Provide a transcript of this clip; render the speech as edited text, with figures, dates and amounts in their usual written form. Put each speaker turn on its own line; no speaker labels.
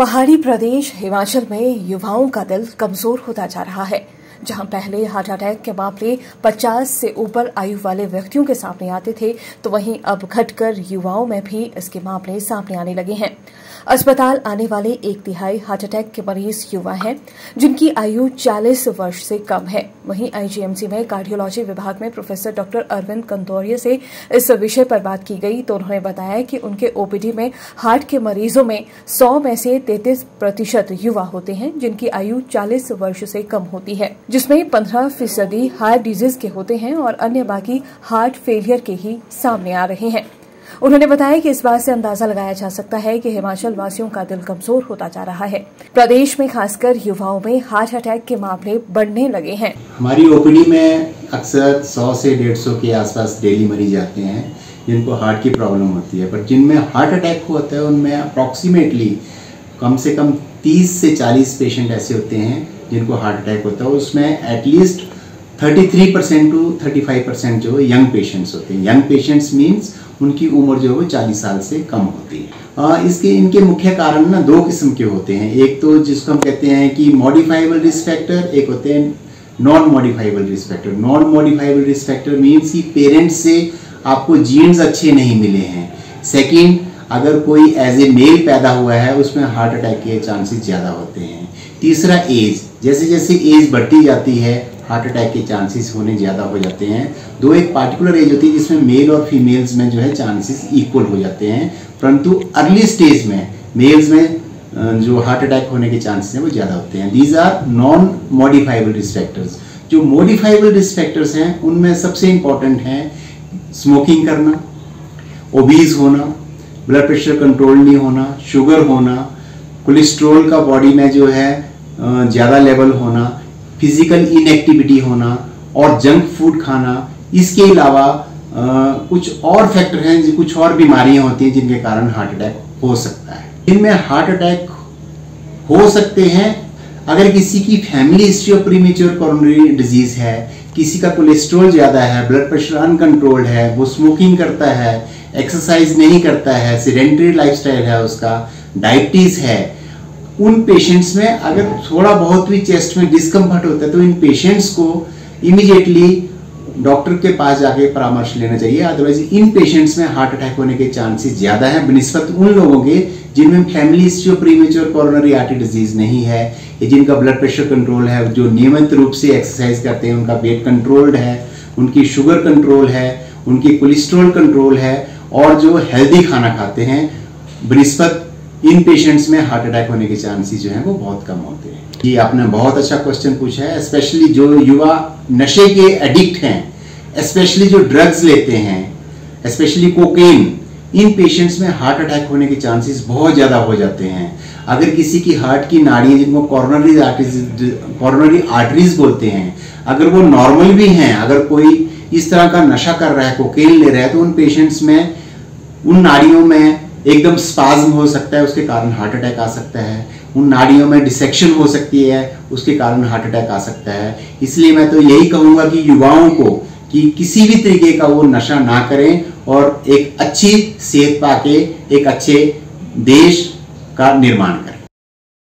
पहाड़ी प्रदेश हिमाचल में युवाओं का दिल कमजोर होता जा रहा है। जहां पहले हार्ट अटैक के मामले 50 से ऊपर आयु वाले व्यक्तियों के सामने आते थे, तो वहीं अब घटकर युवाओं में भी इसके मामले सामने आने लगे हैं। अस्पताल आने वाले 1/3 हार्ट अटैक के मरीज युवा हैं, जिनकी आयु 40 वर्ष से कम है। वहीं आईजीएमसी में कार्डियोलॉजी विभाग में प्रोफेसर डॉक्टर अरविंद कंदौरिया से इस विषय पर बात की गई, तो उन्होंने बताया कि उनके ओपीडी में हार्ट के मरीजों में 100 में से 33% युवा होते हैं, जिनकी आयु 40 वर्ष से कम होती है, जिसमें 15% हार्ट डिजीज के होते हैं और अन्य बाकी हार्ट फेलियर के ही सामने आ रहे हैं। उन्होंने बताया कि इस बात से अंदाजा लगाया जा सकता है कि हिमाचल वासियों का दिल कमजोर होता जा रहा है। प्रदेश में खासकर युवाओं में हार्ट अटैक के मामले बढ़ने लगे हैं।
हमारी ओपीडी में अक्सर 100 से 150 के आसपास डेली मरीज आते हैं जिनको हार्ट की प्रॉब्लम होती है, पर जिनमें हार्ट अटैक होता है उनमें अप्रॉक्सीमेटली कम से कम 30 से 40 पेशेंट ऐसे होते हैं जिनको हार्ट अटैक होता है। उसमें एटलीस्ट 33% टू 35% जो यंग पेशेंट्स होते हैं। यंग पेशेंट्स मीन्स उनकी उम्र जो है वो 40 साल से कम होती है। इनके मुख्य कारण ना 2 किस्म के होते हैं। एक तो जिसको हम कहते हैं कि मॉडिफाइबल रिस्क फैक्टर, एक होते हैं non modifiable risk factor. Non modifiable risk factor means कि पेरेंट्स से आपको जीन्स अच्छे नहीं मिले हैं। सेकेंड, अगर कोई एज ए मेल पैदा हुआ है उसमें हार्ट अटैक के चांसेस ज़्यादा होते हैं। तीसरा, एज, जैसे जैसे एज बढ़ती जाती है हार्ट अटैक के चांसेस होने ज़्यादा हो जाते हैं। एक पार्टिकुलर एज होती है जिसमें मेल और फीमेल्स में जो है चांसेस इक्वल हो जाते हैं, परंतु अर्ली स्टेज में मेल्स में जो हार्ट अटैक होने के चांसेस हैं वो ज़्यादा होते हैं। These are non modifiable risk factors. जो मॉडिफाइबल रिस्क फैक्टर्स हैं उनमें सबसे इंपॉर्टेंट हैं स्मोकिंग करना, ओबीज होना, ब्लड प्रेशर कंट्रोल नहीं होना, शुगर होना, कोलेस्ट्रॉल का बॉडी में जो है ज़्यादा लेवल होना, फिजिकल इनएक्टिविटी होना और जंक फूड खाना। इसके अलावा कुछ और फैक्टर हैं, कुछ और बीमारियां होती हैं जिनके कारण हार्ट अटैक हो सकता है। इनमें हार्ट अटैक हो सकते हैं अगर किसी की family history of premature coronary disease है, किसी का कोलेस्ट्रॉल ज़्यादा है, ब्लड प्रेशर अनकंट्रोल्ड है, वो स्मोकिंग करता है, एक्सरसाइज नहीं करता है, सेडेंटरी लाइफस्टाइल है, उसका डायबिटीज है। उन पेशेंट्स में अगर थोड़ा बहुत भी चेस्ट में डिस्कम्फर्ट होता है तो इन पेशेंट्स को इमीडिएटली डॉक्टर के पास जाके परामर्श लेना चाहिए। अदरवाइज इन पेशेंट्स में हार्ट अटैक होने के चांसेस ज़्यादा हैं बनिस्बत उन लोगों के जिनमें family history of premature coronary artery disease नहीं है, या जिनका ब्लड प्रेशर कंट्रोल है, जो नियमित रूप से एक्सरसाइज करते हैं, उनका वेट कंट्रोल्ड है, उनकी शुगर कंट्रोल है, उनकी कोलेस्ट्रॉल कंट्रोल है और जो हेल्दी खाना खाते हैं। बनिस्बत इन पेशेंट्स में हार्ट अटैक होने के चांसेस जो हैं वो बहुत कम होते हैं। जी, आपने बहुत अच्छा क्वेश्चन पूछा है। स्पेशली जो युवा नशे के एडिक्ट हैं, स्पेशली जो ड्रग्स लेते हैं, स्पेशली कोकेन, इन पेशेंट्स में हार्ट अटैक होने के चांसेस बहुत ज़्यादा हो जाते हैं। अगर किसी की हार्ट की नाड़ियाँ जिनको कोरोनरी आर्टरीज बोलते हैं, अगर वो नॉर्मल भी हैं, अगर कोई इस तरह का नशा कर रहा है, कोकेन ले रहा है, तो उन पेशेंट्स में उन नाड़ियों में एकदम स्पाज्म हो सकता है, उसके कारण हार्ट अटैक आ सकता है। उन नाड़ियों में डिसेक्शन हो सकती है, उसके कारण हार्ट अटैक आ सकता है। इसलिए मैं तो यही कहूँगा कि युवाओं को कि किसी भी तरीके का वो नशा ना करें और एक अच्छी सेहत पाके एक अच्छे देश का निर्माण करें।